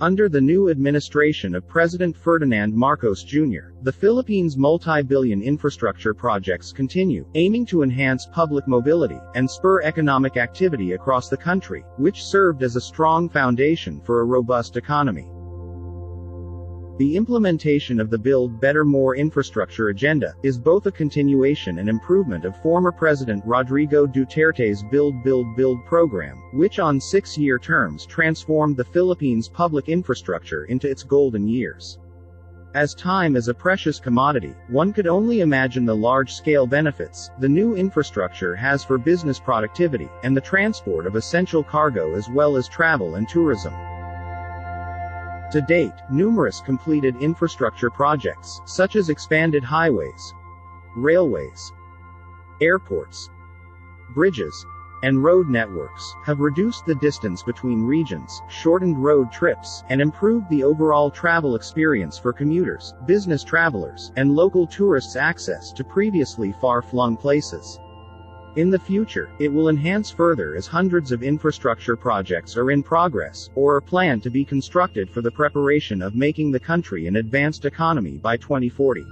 Under the new administration of President Ferdinand Marcos Jr., the Philippines' multi-billion infrastructure projects continue, aiming to enhance public mobility and spur economic activity across the country, which served as a strong foundation for a robust economy. The implementation of the Build Better More infrastructure agenda is both a continuation and improvement of former President Rodrigo Duterte's Build program, which on 6-year terms transformed the Philippines' public infrastructure into its golden years. As time is a precious commodity, one could only imagine the large-scale benefits the new infrastructure has for business productivity, and the transport of essential cargo as well as travel and tourism. To date, numerous completed infrastructure projects, such as expanded highways, railways, airports, bridges, and road networks, have reduced the distance between regions, shortened road trips, and improved the overall travel experience for commuters, business travelers, and local tourists' access to previously far-flung places. In the future, it will enhance further as hundreds of infrastructure projects are in progress, or are planned to be constructed for the preparation of making the country an advanced economy by 2040.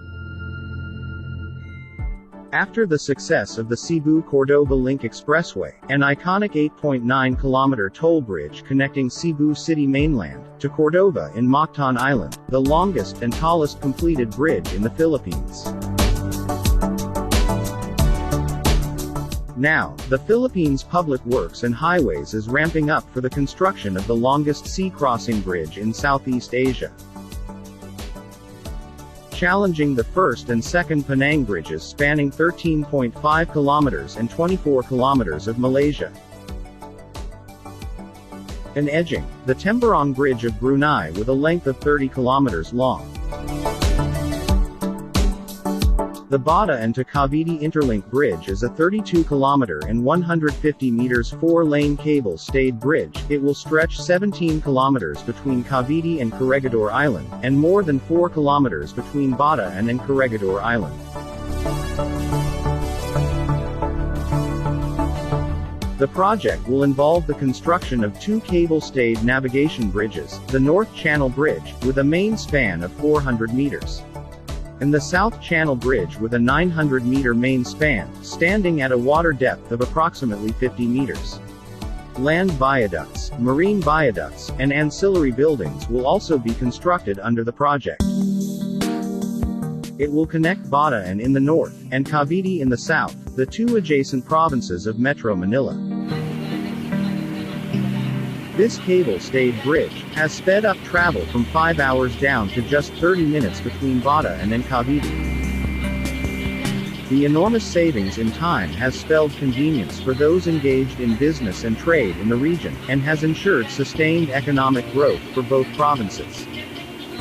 After the success of the Cebu-Cordova Link Expressway, an iconic 8.9-kilometer toll bridge connecting Cebu City mainland to Cordova in Mactan Island, the longest and tallest completed bridge in the Philippines. Now, the Philippines Public Works and Highways is ramping up for the construction of the longest sea crossing bridge in Southeast Asia, challenging the first and second Penang bridges spanning 13.5 kilometers and 24 kilometers of Malaysia, and edging the Temburong Bridge of Brunei with a length of 30 kilometers long. The Bataan-Cavite Interlink Bridge is a 32-kilometer and 150 meters 4-lane cable-stayed bridge. It will stretch 17 kilometers between Cavite and Corregidor Island, and more than 4 kilometers between Bataan and Corregidor Island. The project will involve the construction of 2 cable-stayed navigation bridges, the North Channel Bridge, with a main span of 400 meters. And the South Channel Bridge with a 900-meter main span, standing at a water depth of approximately 50 meters. Land viaducts, marine viaducts, and ancillary buildings will also be constructed under the project. It will connect Bataan in the north, and Cavite in the south, the 2 adjacent provinces of Metro Manila. This cable-stayed bridge has sped up travel from 5 hours down to just 30 minutes between Bataan and Cavite. The enormous savings in time has spelled convenience for those engaged in business and trade in the region, and has ensured sustained economic growth for both provinces.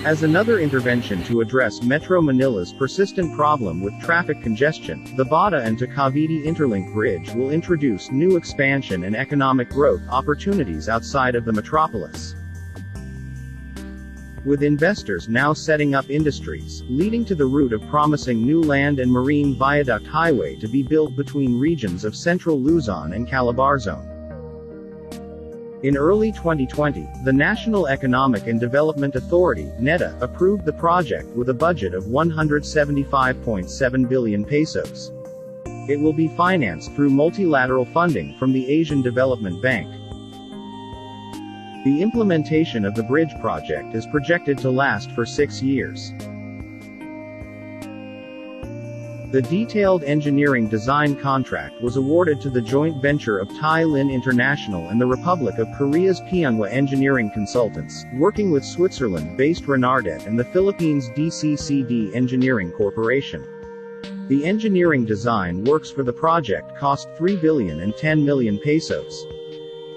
As another intervention to address Metro Manila's persistent problem with traffic congestion, the Bataan-Cavite Interlink Bridge will introduce new expansion and economic growth opportunities outside of the metropolis. With investors now setting up industries, leading to the route of promising new land and marine viaduct highway to be built between regions of central Luzon and Calabarzon. In early 2020, the National Economic and Development Authority, NEDA, approved the project with a budget of 175.7 billion pesos. It will be financed through multilateral funding from the Asian Development Bank. The implementation of the bridge project is projected to last for 6 years. The detailed engineering design contract was awarded to the joint venture of Thai Lin International and the Republic of Korea's Pyeonghwa Engineering Consultants, working with Switzerland-based Renardet and the Philippines' DCCD Engineering Corporation. The engineering design works for the project cost 3.010 billion pesos.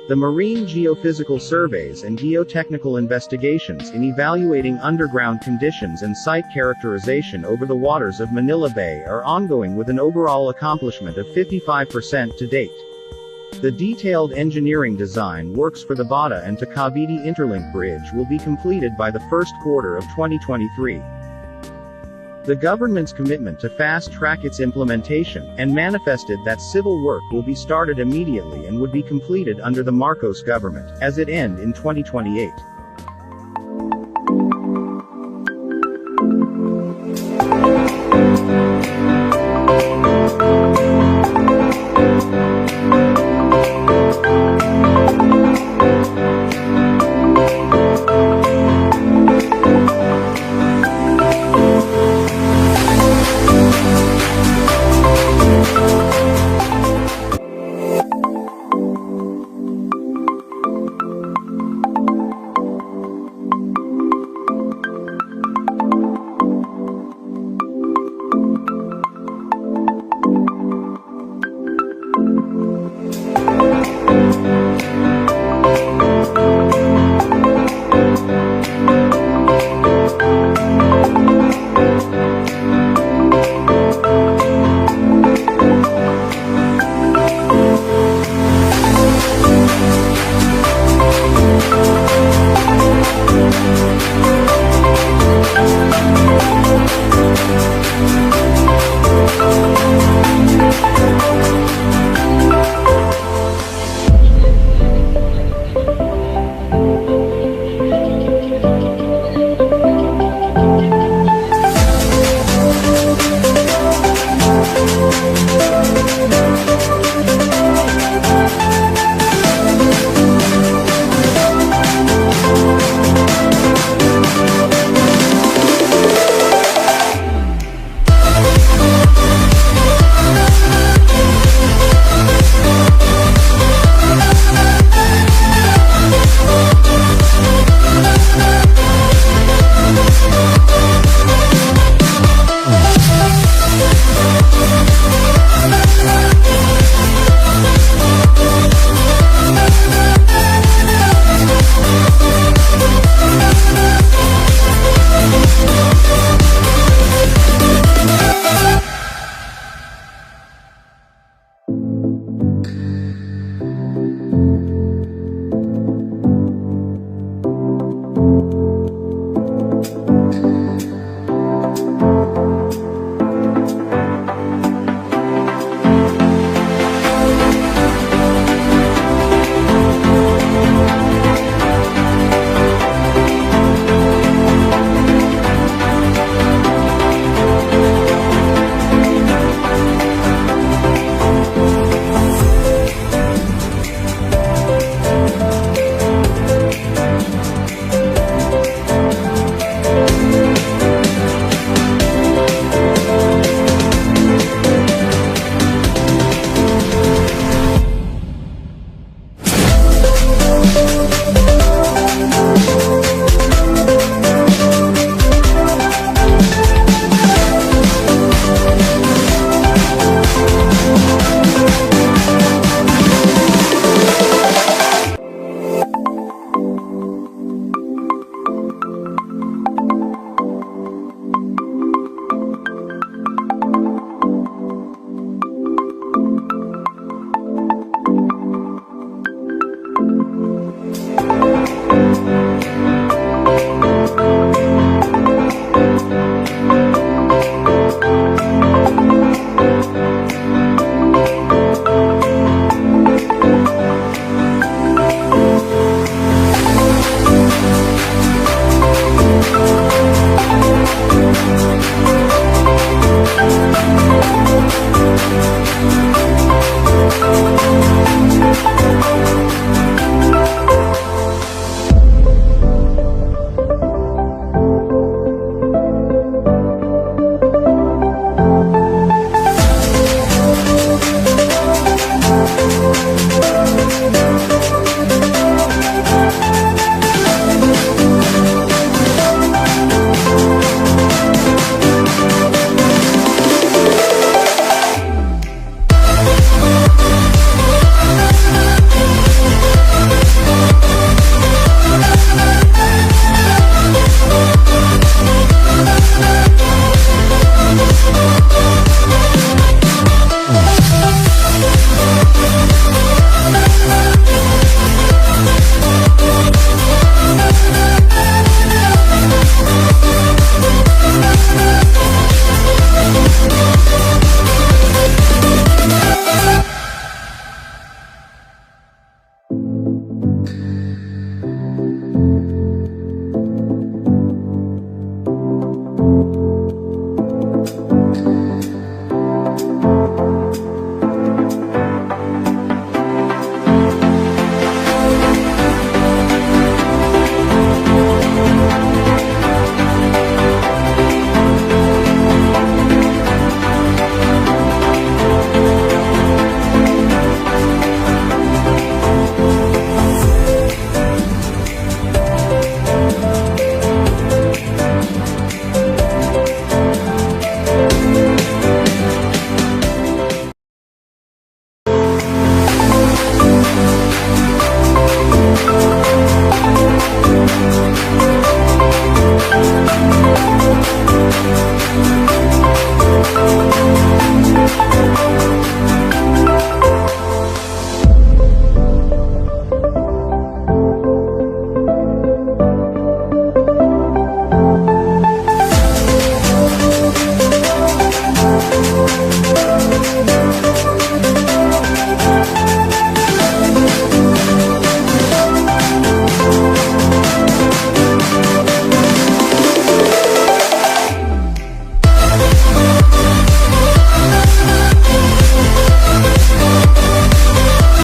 The marine geophysical surveys and geotechnical investigations in evaluating underground conditions and site characterization over the waters of Manila Bay are ongoing with an overall accomplishment of 55% to date. The detailed engineering design works for the Bataan-Cavite Interlink Bridge will be completed by the first quarter of 2023. The government's commitment to fast-track its implementation, and manifested that civil work will be started immediately and would be completed under the Marcos government, as it end in 2028.